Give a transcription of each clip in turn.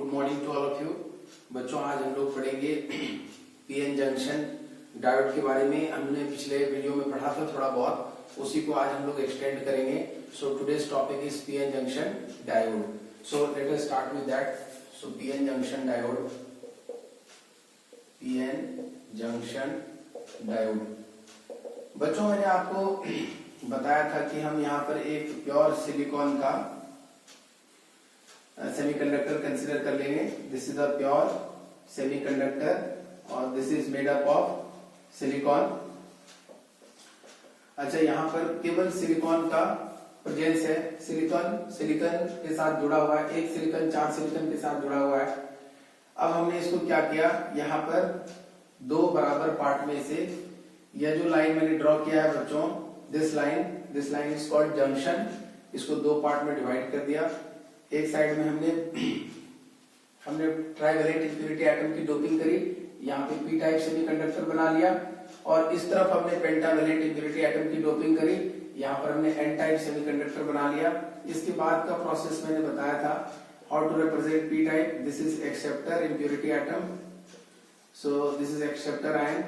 Good morning to all of you. बच्चों, आज हम लोग पढ़ेंगे पीएन जंक्शन डायोड के बारे में। हमने पिछले वीडियो में पढ़ा था थोड़ा बहुत, उसी को आज हम लोग एक्सटेंड करेंगे। So today's topic is PN junction diode. So let us start with that. So PN junction diode, PN junction diode. बच्चों, मैंने आपको बताया था कि हम यहाँ पर एक प्योर सिलिकॉन का सेमीकंडक्टर कंसीडर कर लेंगे। This is a pure semiconductor और this is made up of silicon. अच्छा, यहाँ पर केवल सिलिकॉन का प्रेजेंस है। सिलिकॉन के साथ जुड़ा हुआ है, एक सिलिकॉन 4 सिलिकॉन के साथ जुड़ा हुआ है। अब हमने इसको क्या किया, यहाँ पर दो बराबर पार्ट में से यह जो लाइन मैंने ड्रॉ किया है बच्चों, this line is called junction. इसको दो पार्ट में डिवाइड कर दिया। एक साइड में हमने ट्राइवेलेंट इंप्योरिटी एटम की डोपिंग करी, यहाँ पे पी टाइप सेमीकंडक्टर बना लिया। और इस तरफ हमने पेंटावेलेंट इंप्योरिटी एटम की डोपिंग करी, यहाँ पर हमने एन टाइप सेमीकंडक्टर बना लिया। इसके बाद का प्रोसेस मैंने बताया था, how to represent P type. This is acceptor impurity atom, so this is acceptor ion.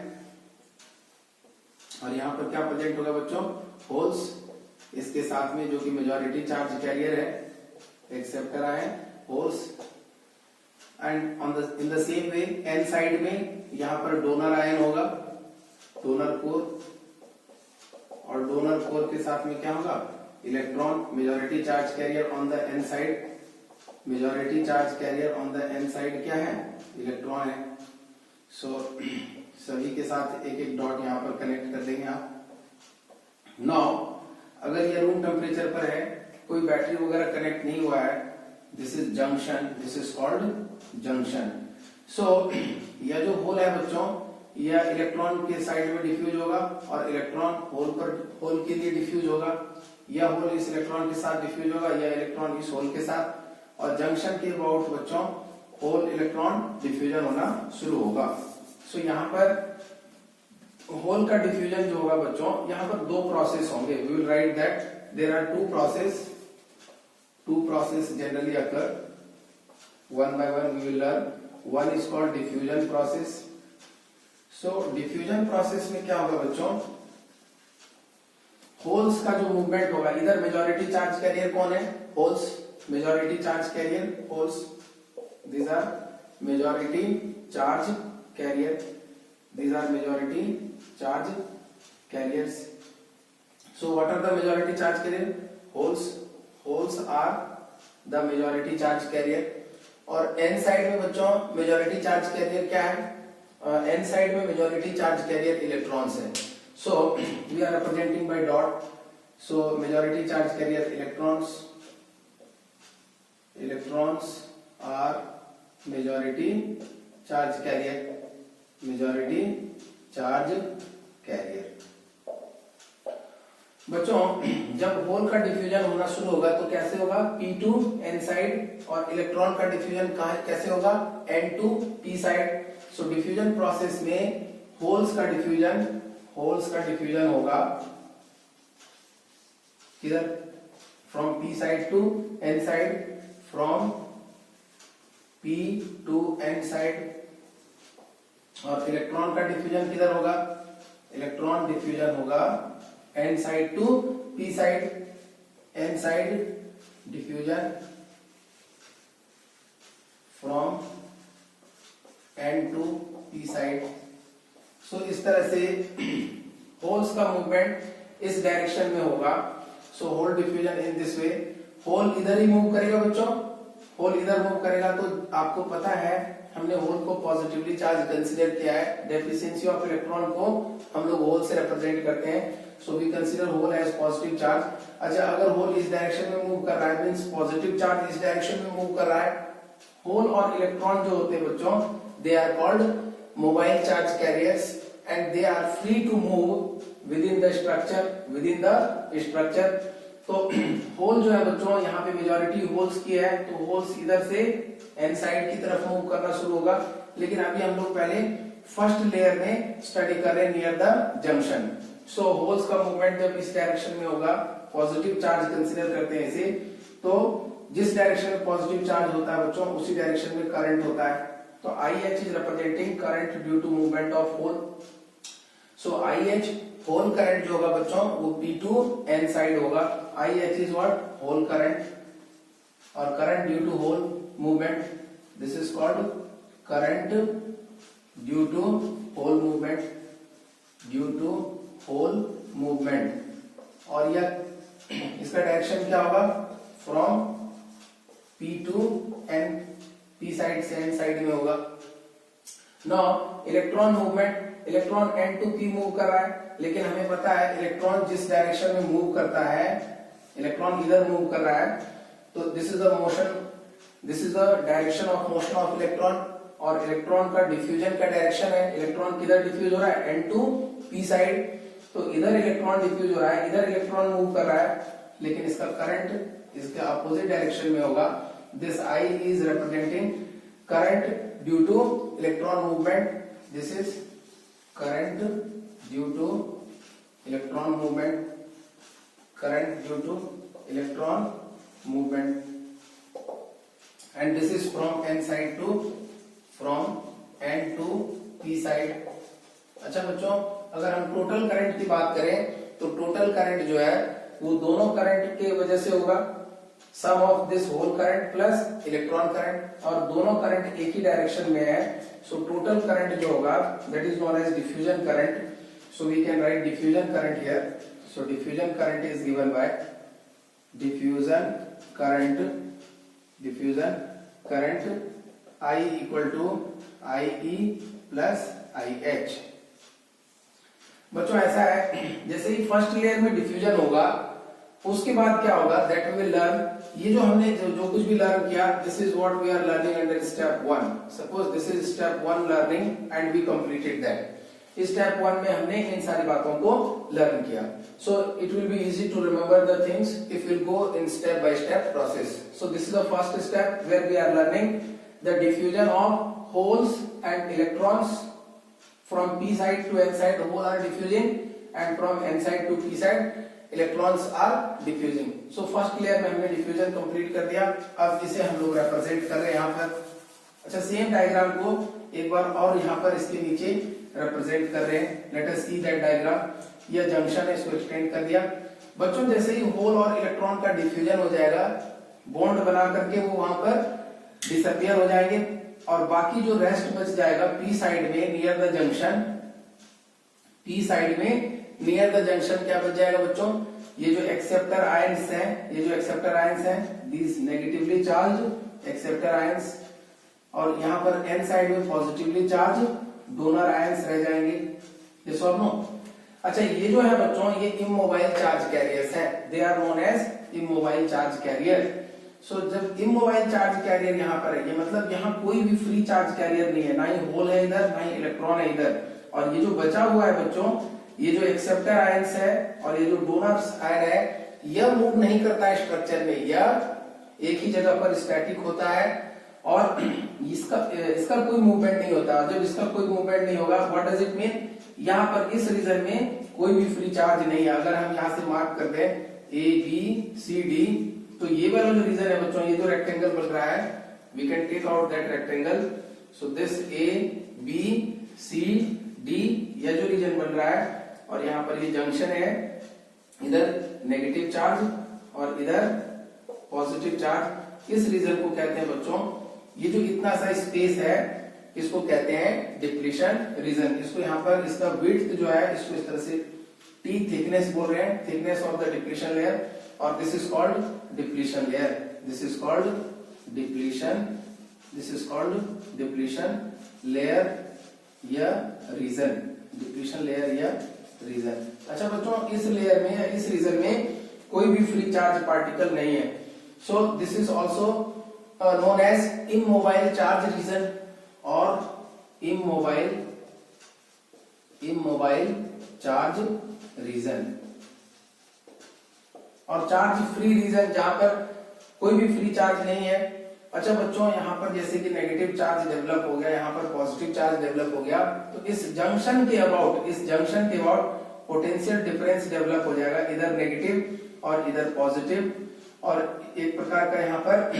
और यहाँ पर क्या प्रेजेंट होगा बच्चों, होल्स इसके साथ में, जो कि मेजॉरिटी चार्ज कैरियर है, acceptor ion, holes. And in the same way N side में यहाँ पर डोनर आयन होगा, डोनर कोर। और डोनर कोर के साथ में क्या होगा, electron. Majority charge carrier on the N side, majority charge carrier on the N side क्या है, इलेक्ट्रॉन है। सो सभी के साथ एक एक डॉट यहाँ पर कनेक्ट कर देंगे आप। नाउ अगर ये रूम टेम्परेचर पर है, कोई बैटरी वगैरह कनेक्ट नहीं हुआ है, this is junction, this is called junction. So यह जो होल है बच्चों, यह इलेक्ट्रॉन के साइड में डिफ्यूज होगा और इलेक्ट्रॉन होल के लिए डिफ्यूज होगा। यह होल इस इलेक्ट्रॉन के साथ डिफ्यूज होगा, यह इलेक्ट्रॉन इस होल के साथ। और जंक्शन के अबाउट बच्चों होल इलेक्ट्रॉन डिफ्यूजन होना शुरू होगा। सो यहाँ पर होल का डिफ्यूजन जो होगा बच्चों, यहाँ पर दो प्रोसेस होंगे। We will write that there are two process generally occur. One by one we will learn. One is called diffusion process. So diffusion process में क्या होगा बच्चों, होल्स का जो मूवमेंट होगा, इधर मेजॉरिटी चार्ज कैरियर कौन है, holes, majority charge career holes. These are majority charge carrier. These are majority charge carriers. So what are the majority charge carrier? Holes are the majority charge carrier. और n side में बच्चों majority charge carrier क्या है, n side में majority charge carrier electrons है। So we are representing by dot. So majority charge carrier electrons are majority charge carrier, majority charge carrier. बच्चों, जब whole का डिफ्यूजन होना शुरू होगा तो कैसे होगा, P2 n साइड, और इलेक्ट्रॉन का डिफ्यूजन कैसे होगा, N2 p side. So diffusion process में होल्स का डिफ्यूजन होगा किधर, from P side to N side, from P to N side. और इलेक्ट्रॉन का डिफ्यूजन किधर होगा, इलेक्ट्रॉन डिफ्यूजन होगा N side to P side, N side diffusion from N to P side. So इस तरह से होल्स का मूवमेंट इस डायरेक्शन में होगा। So hole diffusion in this way. Hole इधर ही मूव करेगा बच्चों, होल इधर मूव करेगा। तो आपको पता है हमने होल को पॉजिटिवली चार्ज कंसीडर किया है। डेफिशिएंसी ऑफ इलेक्ट्रॉन को हम लोग होल से रिप्रेजेंट करते हैं। So we consider hole as positive charge. अच्छा, अगर होल इस डायरेक्शन में मूव कर रहा है, मींस पॉजिटिव चार्ज इस डायरेक्शन में मूव कर रहा है। होल और इलेक्ट्रॉन जो होते हैं बच्चों, they are called mobile charge carriers and they are free to move within the structure. तो होल जो है बच्चों, यहाँ पे मेजॉरिटी होल्स की है, तो होल्स इधर से एन साइड की तरफ मूव करना शुरू होगा। लेकिन अभी हम लोग पहले फर्स्ट लेयर में स्टडी कर रहे हैं near the junction. So holes का मूवमेंट जब इस डायरेक्शन में होगा, पॉजिटिव चार्ज कंसीडर करते हैं इसे, तो जिस डायरेक्शन में पॉजिटिव चार्ज होता है बच्चों उसी डायरेक्शन में करंट होता है। तो IH is representing current due to movement of hole. So IH hole current जो होगा बच्चों वो P2 N साइड होगा। IH is what? Hole current, और current due to hole movement, this is called current due to hole movement, due to hole movement. और यह इसका direction क्या होगा? From P to N, P side से N side में होगा। Now electron movement, electron N to P move कर रहा है, लेकिन हमें पता है इलेक्ट्रॉन जिस डायरेक्शन में मूव करता है, इलेक्ट्रॉन इधर मूव कर रहा है, तो this is the motion, this is the direction of motion of electron. और इलेक्ट्रॉन का डिफ्यूजन का डायरेक्शन है, इलेक्ट्रॉन किधर डिफ्यूज हो रहा है? N to P side. तो इधर इलेक्ट्रॉन डिफ्यूज हो रहा है, इधर इलेक्ट्रॉन मूव कर रहा है, लेकिन इसका करंट इसके अपोजिट डायरेक्शन में होगा। This I is representing current due to electron movement, this is current due to electron movement, current due to electron movement, and this is from N side to, from N to P side. अच्छा बच्चों, अगर हम total current की बात करें तो total current जो है वो दोनों करंट के वजह से होगा, sum of this hole current plus electron current, और दोनों करंट एक ही डायरेक्शन में है। सो टोटल करंट जो होगा that is known as diffusion current. So we can write diffusion current here. So diffusion current is given by diffusion current, diffusion current I equal to IE plus IH। बच्चों ऐसा है, जैसे ही first layer में diffusion होगा उसके बाद क्या होगा? दैट वी विल लर्न, ये जो हमने जो कुछ भी लर्न किया, this is what we are learning under step 1। Suppose this is step 1 learning and we completed that. इस स्टेप 1 में हमने इन सारी बातों को लर्न किया। So it will be easy to remember the things if will go in step by step process. So this is the first step where we are learning the diffusion of holes and electrons from P side to N side, hole are diffusing, and from N side to P side, electrons are diffusing. So first layer में हमने diffusion complete कर दिया। अब इसे हम लोग represent कर रहे हैं यहाँ पर। अच्छा, सेम डायग्राम को एक बार और यहाँ पर इसके नीचे represent कर रहे हैं। Let us see that diagram। यह जंक्शन है, इसको extend कर दिया। बच्चों जैसे ही होल और इलेक्ट्रॉन का diffusion हो जाएगा, बॉन्ड बना करके वो वहां पर disappear हो जाएंगे, और बाकी जो रेस्ट बच जाएगा P साइड में near the junction, P side में नियर द जंक्शन क्या बच जाएगा बच्चों? ये जो एक्सेप्टर आयंस हैं, ये जो एक्सेप्टर आयंस हैं, these negatively charge acceptor ions, और यहाँ पर N साइड में पॉजिटिवली चार्ज डोनर आयंस रह जाएंगे। ये सब नो। अच्छा, ये जो है बच्चों ये इमोबाइल चार्ज कैरियर्स हैं, they are known as immobile charge carrier. So जब इमोबाइल चार्ज कैरियर यहाँ पर है, ये मतलब यहाँ कोई भी फ्री चार्ज कैरियर नहीं है, ना ही होल है इधर, ना ही इलेक्ट्रॉन है इधर, और ये जो बचा हुआ है बच्चों, ये जो एक्सेप्टर आयंस है और ये जो डोनर्स आयन है, यह मूव नहीं करता है स्ट्रक्चर में, यह एक ही जगह पर स्टैटिक होता है, और इसका कोई मूवमेंट नहीं होता। जब इसका कोई मूवमेंट नहीं होगा, व्हाट डज इट मीन? यहाँ पर इस रीजन में कोई भी फ्री चार्ज नहीं है। अगर हम यहाँ से मार्क कर दें ABCD, तो ये वाला जो रीजन है बच्चों, ये जो रेक्टेंगल बन रहा है, we can take out that rectangle. So this ABCD, यह जो रीजन बन रहा है, और यहाँ पर ये जंक्शन है, इधर नेगेटिव चार्ज और इधर पॉजिटिव चार्ज, इस रीजन को कहते हैं बच्चों, ये जो इतना सा स्पेस है इसको कहते हैं डिप्लीशन रीजन। इसको यहाँ पर इसका विड्थ जो है, इसको इस तरह से T थिकनेस बोल रहे हैं, thickness of the depletion layer, और this is called depletion layer, this is called depletion, this is called depletion layer या रीजन, डिप्लीशन लेयर या रीजन। अच्छा बच्चों, इस लेयर में या इस रीजन में कोई भी फ्री चार्ज पार्टिकल नहीं है। So this is also known as immobile charge region और इमोबाइल चार्ज रीजन, और चार्ज फ्री रीजन जहां पर कोई भी फ्री चार्ज नहीं है। अच्छा बच्चों, यहाँ पर जैसे कि नेगेटिव चार्ज डेवलप हो गया, यहाँ पर पॉजिटिव चार्ज डेवलप हो गया, तो इस जंक्शन के अबाउट पोटेंशियल डिफरेंस डेवलप हो जाएगा, इधर नेगेटिव और इधर पॉजिटिव, और एक प्रकार का यहाँ पर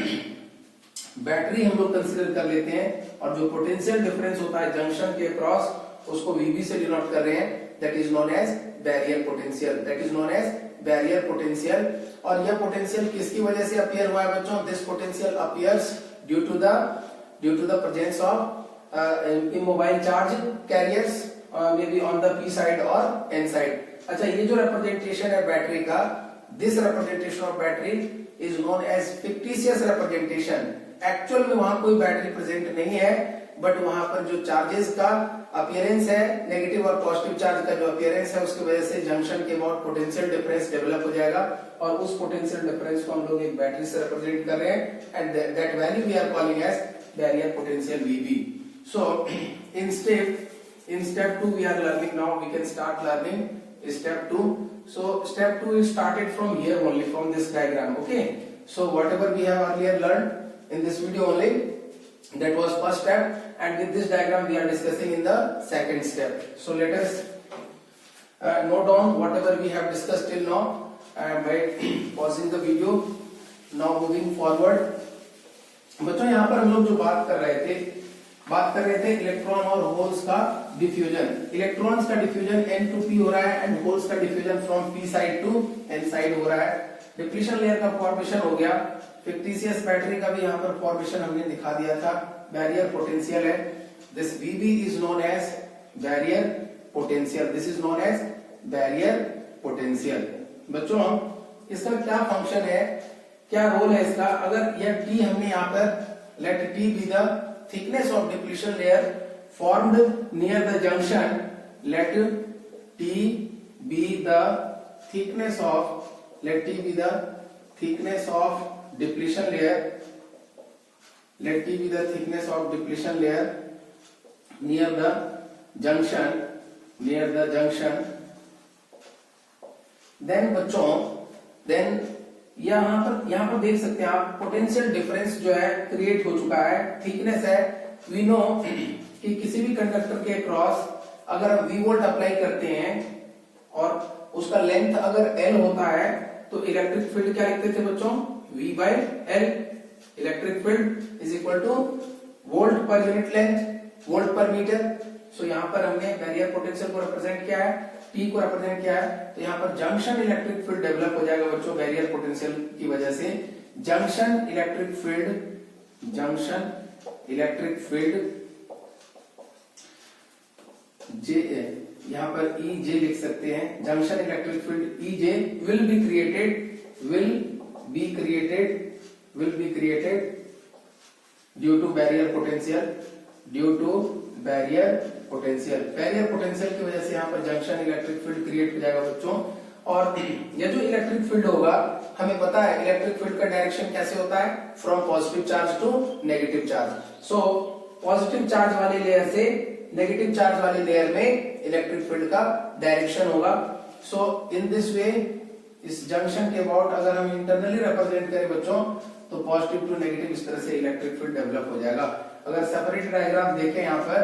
बैटरी हम लोग कंसीडर कर लेते हैं, और जो पोटेंशियल डिफरेंस होता है जंक्शन के क्रॉस उसको VB से डिनोट कर रहे हैं, that is known as barrier potential, that is known as barrier potential. और यह पोटेंशियल किसकी वजह से अपीयर हुआ है बच्चों? This potential appears due to the presence of immobile charge carriers may be on the P side और N side. अच्छा, ये जो रिप्रेजेंटेशन है बैटरी का, this representation of battery is known as fictitious representation. Actual में वहां कोई battery present नहीं है, बट वहां पर जो चार्जेस का अपीयरेंस है, नेगेटिव और पॉजिटिव चार्ज का जो अपीयरेंस है, उसकी वजह से जंक्शन के बाद पोटेंशियल डिफरेंस डेवलप हो जाएगा, और उस पोटेंशियल डिफरेंस को हम लोग एक बैटरी से रिप्रेजेंट कर रहे हैं, and that value we are calling as barrier potential VB। So in step 2 we are learning now, we can start learning step 2. So step 2 is started from here only, from this diagram. Okay, so whatever we have earlier learned in this video only, that was first step, and with this diagram we are discussing in the second step. So let us note down whatever we have discussed till now by pausing the video. Now moving forward, बच्चों यहाँ पर हम लोग जो बात कर रहे थे इलेक्ट्रॉन और होल्स का डिफ्यूजन। इलेक्ट्रॉन्स का डिफ्यूजन N to P हो रहा है, एंड होल्स का diffusion from P side to N side हो रहा है। डिप्लीशन लेयर का फॉर्मेशन हो गया, फिक्टिशियस बैटरी का भी यहाँ पर फॉर्मेशन हमने दिखा दिया था, बैरियर पोटेंशियल है। This VB is known as barrier potential, this is known as barrier potential. बच्चों इसका क्या फंक्शन है, क्या रोल है इसका? अगर यह T हमने यहाँ पर let T be the thickness of depletion layer formed near the junction, let T be the thickness of depletion layer, let T be the thickness of depletion layer near the junction, then बच्चों यहाँ पर देख सकते हैं आप, potential difference जो है create हो चुका है, थिकनेस है। वी नो कि किसी भी कंडक्टर के क्रॉस अगर हम V वोल्ट अप्लाई करते हैं और उसका लेंथ अगर L होता है, तो इलेक्ट्रिक फील्ड क्या लिखते थे बच्चों? V by L। Electric field is equal two volt per unit length, volt पर मीटर। सो यहाँ पर हमने बैरियर पोटेंशियल को रिप्रेजेंट किया है, T को रिप्रेजेंट किया है, तो यहाँ पर जंक्शन इलेक्ट्रिक फील्ड डेवलप हो जाएगा बच्चों बैरियर पोटेंशियल की वजह से। जंक्शन इलेक्ट्रिक फील्ड J, यहाँ पर EJ लिख सकते हैं। Junction electric field EJ will be created due to barrier potential, barrier potential की वजह से यहाँ पर जंक्शन इलेक्ट्रिक फील्ड क्रिएट हो जाएगा बच्चों। और ये जो इलेक्ट्रिक फील्ड होगा, हमें पता है इलेक्ट्रिक फील्ड का डायरेक्शन कैसे होता है, from positive charge to negative charge. So positive charge वाली लेयर से नेगेटिव चार्ज वाली लेयर में इलेक्ट्रिक फील्ड का डायरेक्शन होगा। सो इन दिस वे, इस जंक्शन के अबाउट अगर हम इंटरनली रिप्रेजेंट करें बच्चों, तो पॉजिटिव टू नेगेटिव इस तरह से इलेक्ट्रिक फील्ड डेवलप हो जाएगा। अगर सेपरेट डायग्राम देखें यहाँ पर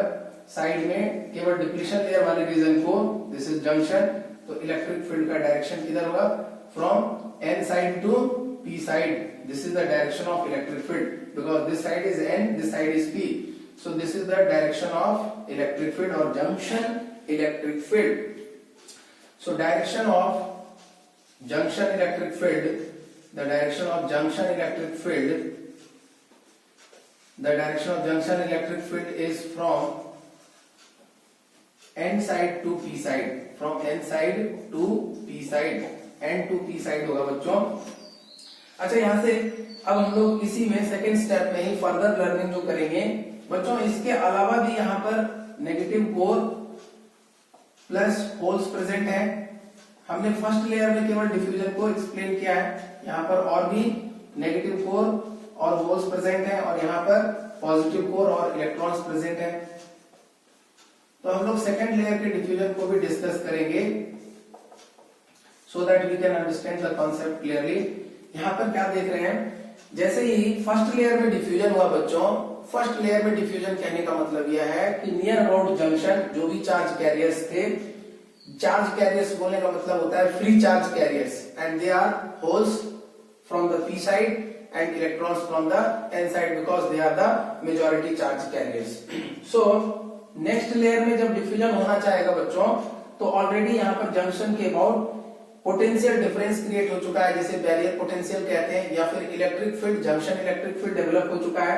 साइड में केवल डिप्लीशन लेयर वाले रीजन को, दिस इज जंक्शन, तो इलेक्ट्रिक फील्ड का डायरेक्शन किधर होगा? From N side to P side. This is the direction of electric field, because this side is N, this side is P। So this is the direction of electric field or junction electric field. So direction of junction electric field, the direction of junction electric field is from N side to P side, from N side to P side, N to P side होगा बच्चों। अच्छा, यहाँ से अब हम लोग इसी में सेकेंड स्टेप में ही फर्दर लर्निंग जो करेंगे बच्चों, इसके अलावा भी यहाँ पर negative core plus holes present है। हमने फर्स्ट लेयर में केवल डिफ्यूजन को एक्सप्लेन किया है, यहाँ पर और भी नेगेटिव कोर और होल्स प्रेजेंट है, और यहाँ पर पॉजिटिव कोर और इलेक्ट्रॉन्स प्रेजेंट है। तो हम लोग सेकेंड लेयर के डिफ्यूजन को भी डिस्कस करेंगे, so that we can understand the concept clearly. यहाँ पर क्या देख रहे हैं, जैसे ही फर्स्ट लेयर में डिफ्यूजन हुआ बच्चों, फर्स्ट लेयर में डिफ्यूजन कहने का मतलब यह है कि नियर अबाउट जंक्शन जो भी चार्ज कैरियर्स थे, चार्ज कैरियर्स बोलने का मतलब होता है free charge carriers, and they are holes from the p side and electrons from the n side because they are the majority charge carriers. So next layer में जब diffusion होना चाहेगा बच्चों, तो ऑलरेडी यहाँ पर जंक्शन के अबाउट पोटेंशियल डिफरेंस क्रिएट हो चुका है, जिसे बैरियर पोटेंशियल कहते हैं, या फिर electric field, junction electric field develop हो चुका है.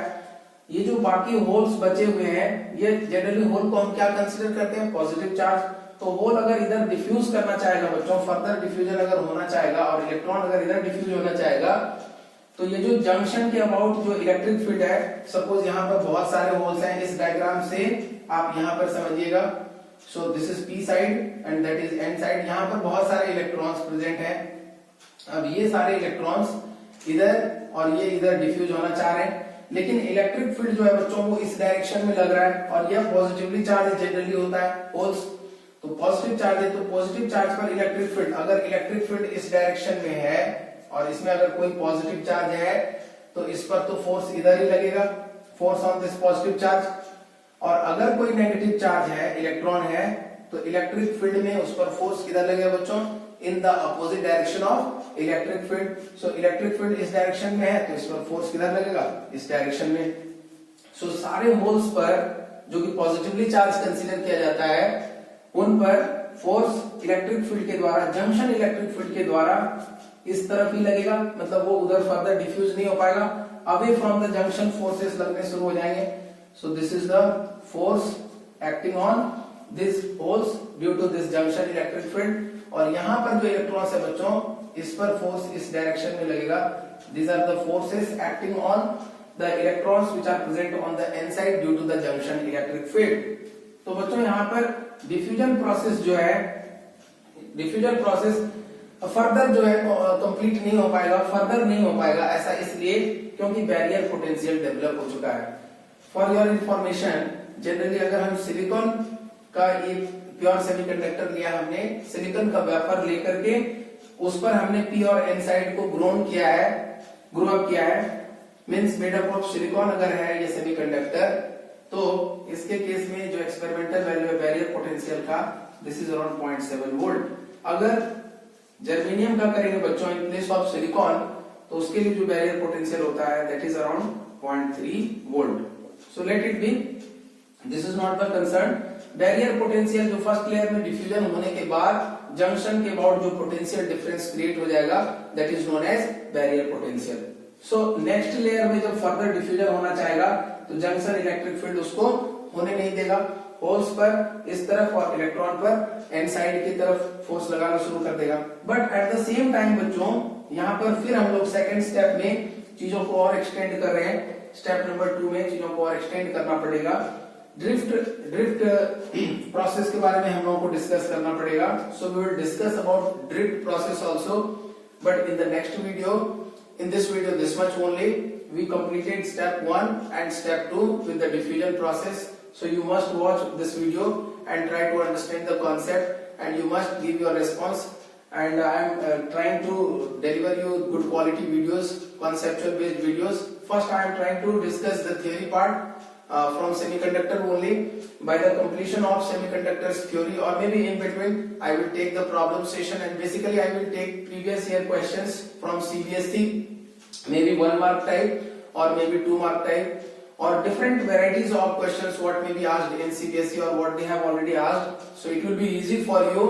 ये जो बाकी होल्स बचे हुए हैं, ये जनरली होल को हम क्या कंसीडर करते हैं, पॉजिटिव चार्ज. तो होल अगर इधर डिफ्यूज करना चाहेगा बच्चों, फर्दर डिफ्यूजन अगर होना चाहेगा और इलेक्ट्रॉन अगर इधर डिफ्यूज होना चाहेगा, तो ये जो जंक्शन के अबाउट जो इलेक्ट्रिक फील्ड है, सपोज यहाँ पर बहुत सारे होल्स हैं, इस डायग्राम से आप यहाँ पर समझिएगा. सो this is p side and that is n side. यहाँ पर बहुत सारे इलेक्ट्रॉन्स प्रेजेंट हैं. अब ये सारे इलेक्ट्रॉन्स इधर और ये इधर डिफ्यूज होना चाह रहे हैं, लेकिन इलेक्ट्रिक फील्ड जो है बच्चों वो इस डायरेक्शन में लग रहा है और यह पॉजिटिवली चार्ज जनरली होता है होल्स. तो पॉजिटिव चार्ज है, तो पॉजिटिव चार्ज पर इलेक्ट्रिक फील्ड, अगर इलेक्ट्रिक फील्ड इस डायरेक्शन में है और इसमें अगर कोई पॉजिटिव चार्ज है तो इस पर तो फोर्स इधर ही लगेगा, force on this positive charge. और अगर कोई नेगेटिव चार्ज है, इलेक्ट्रॉन है, तो इलेक्ट्रिक फील्ड में उस पर फोर्स किधर लगेगा बच्चों, in the opposite direction of electric field. So electric field इस डायरेक्शन में है तो इस पर फोर्स किधर लगेगा, इस डायरेक्शन में. सो सारे होल्स पर जो कि पॉजिटिवली चार्ज कंसीडर किया जाता है, उन पर फोर्स इलेक्ट्रिक फील्ड के द्वारा, जंक्शन इलेक्ट्रिक फील्ड के द्वारा इस तरफ ही लगेगा, मतलब वो उधर फर्दर डिफ्यूज नहीं हो पाएगा. Away from the junction forces लगने शुरू हो जाएंगे. So this is the force acting on this holes due to this junction electric field. और यहाँ पर जो इलेक्ट्रॉन्स है बच्चों, इस पर फोर्स इस डायरेक्शन में लगेगा. These are the forces acting on the electrons which are present on the n side due to the junction electric field. तो बच्चों यहाँ पर डिफ्यूजन प्रोसेस जो है, डिफ्यूजन प्रोसेस फर्दर जो है कंप्लीट नहीं हो पाएगा, फर्दर नहीं हो पाएगा. ऐसा इसलिए क्योंकि बैरियर पोटेंशियल डेवलप हो चुका है. फॉर योर इंफॉर्मेशन, जनरली अगर हम सिलिकॉन का एक प्योर सेमीकंडक्टर लिया, हमने सिलिकॉन का वेफर लेकर के उस पर हमने p और n साइड को ग्रोन किया है, ग्रो अप किया है, means made up of silicon अगर है ये सेमीकंडक्टर, तो इसके केस में जो एक्सपेरिमेंटल वैल्यू है बैरियर पोटेंशियल का, दिस इज अराउंड 0.7 वोल्ट. अगर जर्मेनियम का करेंगे बच्चों इन प्लेस ऑफ सिलिकॉन, तो उसके लिए जो बैरियर पोटेंशियल होता है that is around 0.3 volt. So let it be, this is not the concern. Barrier potential जो फर्स्ट लेयर में डिफ्यूजन होने के बाद जंक्शन के अबाउट जो पोटेंशियल डिफरेंस क्रिएट हो जाएगा that is known as barrier potential. So next layer में जब फर्दर डिफ्यूजन होना चाहेगा तो जंक्शन इलेक्ट्रिक फील्ड उसको होने नहीं देगा. होल्स पर इस तरफ और इलेक्ट्रॉन पर n साइड की तरफ फोर्स लगाना शुरू कर देगा. But at the same time बच्चों यहाँ पर फिर हम लोग सेकंड स्टेप में चीजों को और एक्सटेंड कर रहे हैं. स्टेप नंबर 2 में चीजों को और एक्सटेंड करना पड़ेगा. ड्रिफ्ट प्रोसेस के बारे में हम लोगों को डिस्कस करना पड़ेगा. So we will discuss about drift process also, but in the next video, in this video this much only, we completed step 1 and step 2 with the diffusion process. So you must watch this video and try to understand the concept, and you must give your response. And I am trying to deliver you good quality videos, conceptual based videos. First I am trying to discuss the theory part from semiconductor only. By the completion of semiconductors theory, or maybe in between, I will take the problem session, and basically I will take previous year questions from CBSE, maybe 1 mark type or maybe 2 mark type, or different varieties of questions what may be asked in CBSE or what they have already asked. So it will be easy for you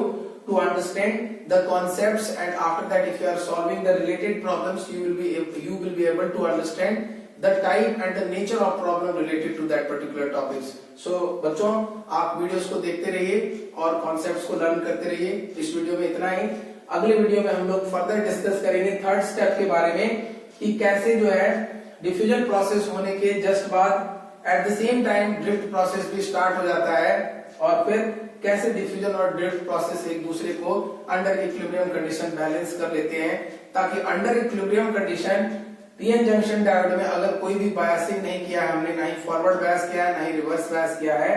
to understand the concepts, and after that if you are solving the related problems, you will be able to understand the type and the nature of problem related to that particular topics. So बच्चों आप videos को देखते रहिए और concepts को learn करते रहिए. इस वीडियो में इतना ही. अगले वीडियो में हम लोग फर्दर डिस्कस करेंगे थर्ड स्टेप के बारे में, कि कैसे जो है डिफ्यूजन प्रोसेस होने के जस्ट बाद at the same time drift process भी स्टार्ट हो जाता है, और फिर कैसे डिफ्यूजन और ड्रिफ्ट प्रोसेस एक दूसरे को अंडर इक्विलिब्रियम कंडीशन बैलेंस कर लेते हैं, ताकि under equilibrium condition PN junction diode में अगर कोई भी बायसिंग नहीं किया है हमने, ना ही फॉरवर्ड बायस किया है ना ही रिवर्स बायस किया है,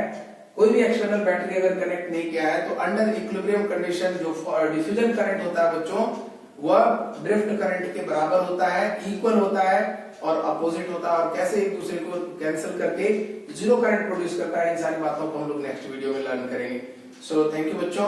कोई भी एक्सटर्नल बैटरी अगर कनेक्ट नहीं किया है, तो अंडर इक्विलिब्रियम कंडीशन जो डिफ्यूजन करंट होता है बच्चों, वह ड्रिफ्ट करंट के बराबर होता है, इक्वल होता है और अपोजिट होता है, और कैसे एक दूसरे को कैंसिल करके जीरो करंट प्रोड्यूस करता है. इन सारी बातों को हम लोग नेक्स्ट वीडियो में लर्न करेंगे. सो थैंक यू बच्चों.